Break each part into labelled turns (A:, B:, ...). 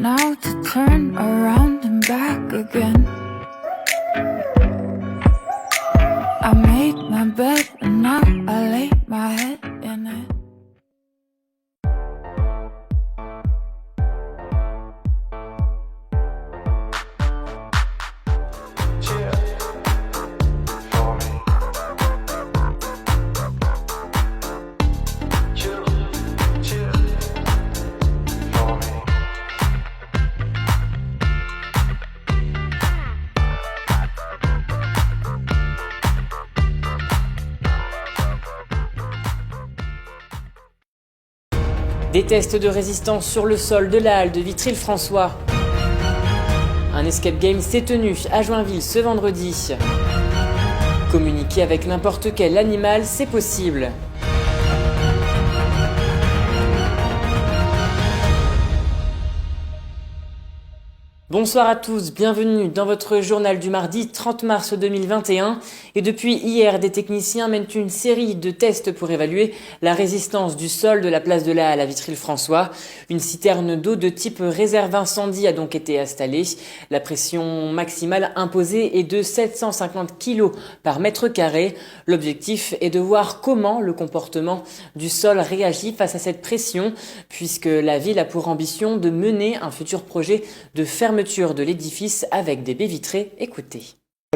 A: now to turn around and back again. I made my bed and now I lay my head in it.
B: Des tests de résistance sur le sol de la halle de Vitry-le-François. Un escape game s'est tenu à Joinville ce vendredi. Communiquer avec n'importe quel animal, c'est possible. Bonsoir à tous, bienvenue dans votre journal du mardi 30 mars 2021. Et depuis hier, des techniciens mènent une série de tests pour évaluer la résistance du sol de la place de la Halle à Vitry-le-François. Une citerne d'eau de type réserve incendie a donc été installée. La pression maximale imposée est de 750 kg par mètre carré. L'objectif est de voir comment le comportement du sol réagit face à cette pression, puisque la ville a pour ambition de mener un futur projet de fermeture de l'édifice avec des baies vitrées. Écoutez.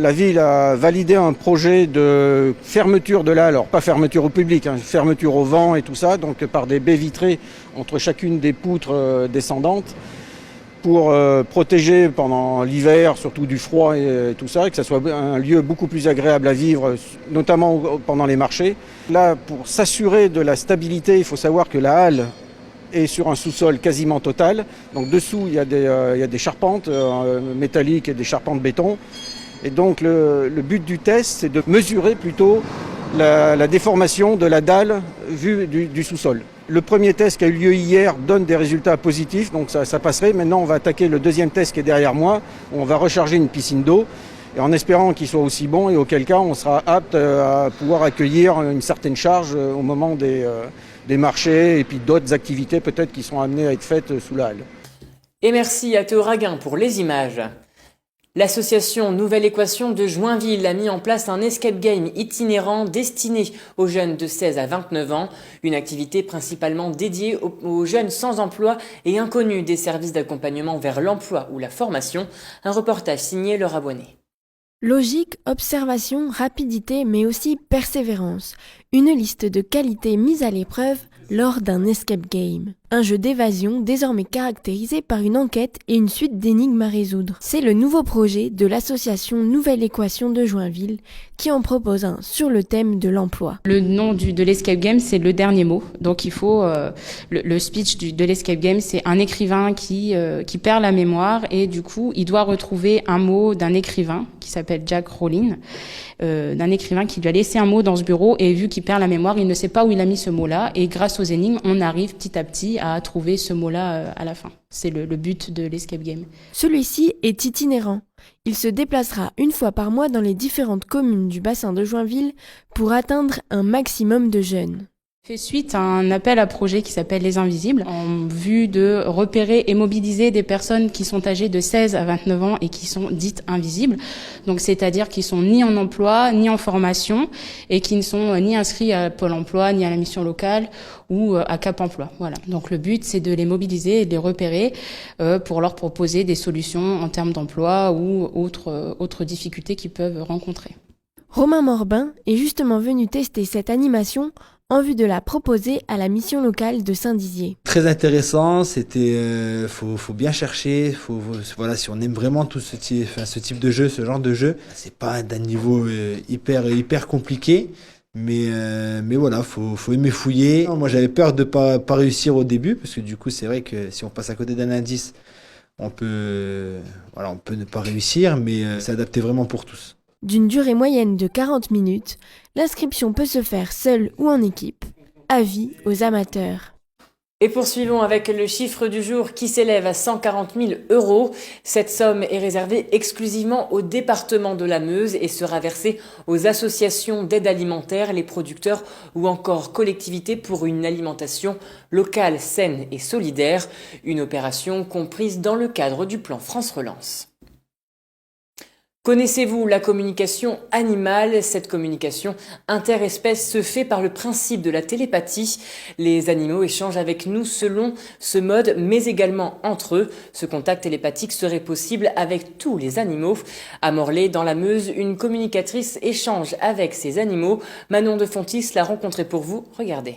C: La ville a validé un projet de fermeture de la halle, alors pas fermeture au public, fermeture au vent et tout ça, donc par des baies vitrées entre chacune des poutres descendantes pour protéger pendant l'hiver, surtout du froid et tout ça, et que ça soit un lieu beaucoup plus agréable à vivre, notamment pendant les marchés. Là, pour s'assurer de la stabilité, il faut savoir que la halle et sur un sous-sol quasiment total. Donc dessous, il y a des charpentes métalliques et des charpentes béton. Et donc le but du test, c'est de mesurer plutôt la déformation de la dalle vue du sous-sol. Le premier test qui a eu lieu hier donne des résultats positifs, donc ça passerait. Maintenant, on va attaquer le deuxième test qui est derrière moi, où on va recharger une piscine d'eau, et en espérant qu'il soit aussi bon, et auquel cas on sera apte à pouvoir accueillir une certaine charge au moment des marchés et puis d'autres activités peut-être qui seront amenées à être faites sous la halle.
B: Et merci à Théo Raguin pour les images. L'association Nouvelle Équation de Joinville a mis en place un escape game itinérant destiné aux jeunes de 16 à 29 ans, une activité principalement dédiée aux jeunes sans emploi et inconnus des services d'accompagnement vers l'emploi ou la formation. Un reportage signé Laura Bonnet.
D: Logique, observation, rapidité, mais aussi persévérance. Une liste de qualités mises à l'épreuve lors d'un escape game. Un jeu d'évasion désormais caractérisé par une enquête et une suite d'énigmes à résoudre. C'est le nouveau projet de l'association Nouvelle Équation de Joinville qui en propose un sur le thème de l'emploi.
E: Le nom de l'escape game, c'est le dernier mot. Donc il faut le speech de l'escape game, c'est un écrivain qui perd la mémoire et du coup il doit retrouver un mot d'un écrivain qui s'appelle Jack Rowling, d'un écrivain qui lui a laissé un mot dans ce bureau et vu qu'il perd la mémoire, il ne sait pas où il a mis ce mot-là et grâce aux énigmes, on arrive petit à petit à trouver ce mot-là à la fin. C'est le but de l'escape game.
D: Celui-ci est itinérant. Il se déplacera une fois par mois dans les différentes communes du bassin de Joinville pour atteindre un maximum de jeunes.
E: Fait suite à un appel à projet qui s'appelle Les Invisibles, en vue de repérer et mobiliser des personnes qui sont âgées de 16 à 29 ans et qui sont dites invisibles. Donc c'est-à-dire qui sont ni en emploi, ni en formation et qui ne sont ni inscrits à Pôle emploi, ni à la mission locale ou à Cap emploi. Voilà. Donc le but c'est de les mobiliser et de les repérer pour leur proposer des solutions en termes d'emploi ou autres difficultés qu'ils peuvent rencontrer.
D: Romain Morbin est justement venu tester cette animation en vue de la proposer à la mission locale de Saint-Dizier.
F: Très intéressant, c'était faut bien chercher, voilà, si on aime vraiment tout ce type de jeu, ce genre de jeu, c'est pas d'un niveau hyper compliqué, mais voilà, faut aimer fouiller. Moi j'avais peur de pas réussir au début parce que du coup c'est vrai que si on passe à côté d'un indice, on peut ne pas réussir, mais c'est adapté vraiment pour tous.
D: D'une durée moyenne de 40 minutes, l'inscription peut se faire seule ou en équipe. Avis aux amateurs.
B: Et poursuivons avec le chiffre du jour qui s'élève à 140 000 €. Cette somme est réservée exclusivement au département de la Meuse et sera versée aux associations d'aide alimentaire, les producteurs ou encore collectivités pour une alimentation locale, saine et solidaire. Une opération comprise dans le cadre du plan France Relance. Connaissez-vous la communication animale? Cette communication interespèce se fait par le principe de la télépathie. Les animaux échangent avec nous selon ce mode, mais également entre eux. Ce contact télépathique serait possible avec tous les animaux. À Morlaix, dans la Meuse, une communicatrice échange avec ces animaux. Manon de Fontis l'a rencontrée pour vous. Regardez.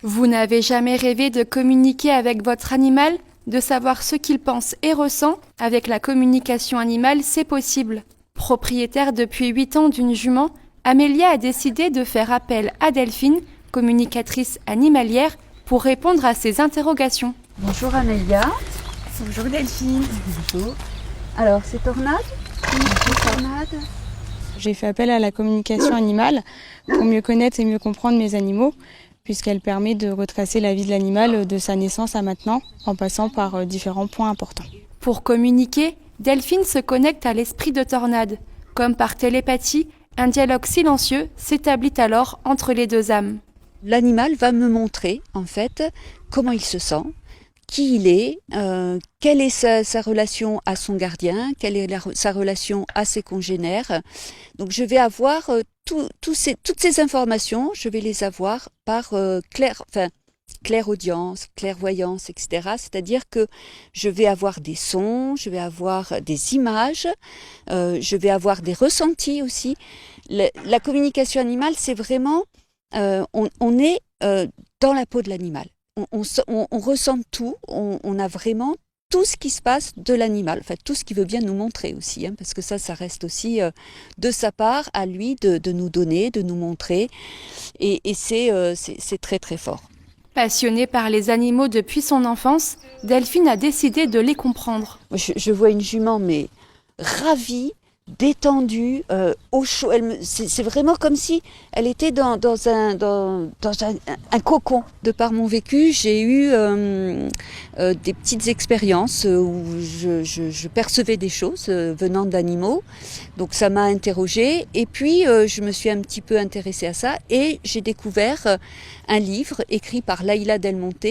G: Vous n'avez jamais rêvé de communiquer avec votre animal ? De savoir ce qu'il pense et ressent? Avec la communication animale, c'est possible. Propriétaire depuis 8 ans d'une jument, Amélia a décidé de faire appel à Delphine, communicatrice animalière, pour répondre à ses interrogations.
H: Bonjour Amélia. Bonjour Delphine. Bonjour. Alors, c'est Tornade? Tornade.
I: J'ai fait appel à la communication animale pour mieux connaître et mieux comprendre mes animaux, puisqu'elle permet de retracer la vie de l'animal de sa naissance à maintenant, en passant par différents points importants.
G: Pour communiquer, Delphine se connecte à l'esprit de Tornade. Comme par télépathie, un dialogue silencieux s'établit alors entre les deux âmes.
H: L'animal va me montrer, en fait, comment il se sent, qui il est, quelle est sa relation à son gardien, quelle est sa relation à ses congénères. Donc je vais avoir toutes ces informations, je vais les avoir par clairaudience, clairvoyance, etc. C'est-à-dire que je vais avoir des sons, je vais avoir des images, je vais avoir des ressentis aussi. La communication animale, c'est vraiment, on est dans la peau de l'animal. On ressent tout, on a vraiment tout ce qui se passe de l'animal, enfin tout ce qu'il veut bien nous montrer aussi, hein, parce que ça reste aussi de sa part à lui de nous donner, de nous montrer, et c'est très très fort.
G: Passionnée par les animaux depuis son enfance, Delphine a décidé de les comprendre.
H: Je vois une jument mais ravie, détendue, au chaud. C'est vraiment comme si elle était dans un cocon. De par mon vécu, j'ai eu des petites expériences où je percevais des choses venant d'animaux. Donc ça m'a interrogée et puis je me suis un petit peu intéressée à ça et j'ai découvert un livre écrit par Laïla Del Monte,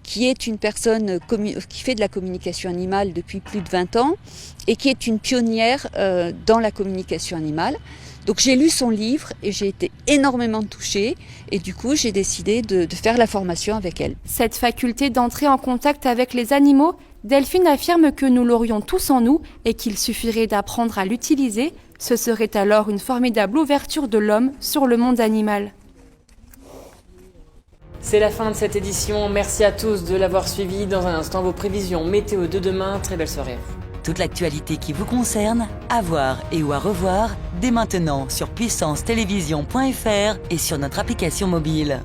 H: qui est une personne qui fait de la communication animale depuis plus de 20 ans et qui est une pionnière dans la communication animale. Donc j'ai lu son livre et j'ai été énormément touchée et du coup j'ai décidé de faire la formation avec elle.
G: Cette faculté d'entrer en contact avec les animaux, Delphine affirme que nous l'aurions tous en nous et qu'il suffirait d'apprendre à l'utiliser. Ce serait alors une formidable ouverture de l'homme sur le monde animal.
B: C'est la fin de cette édition. Merci à tous de l'avoir suivi. Dans un instant, vos prévisions météo de demain. Très belle soirée à vous.
J: Toute l'actualité qui vous concerne, à voir et ou à revoir, dès maintenant sur puissancetélévision.fr et sur notre application mobile.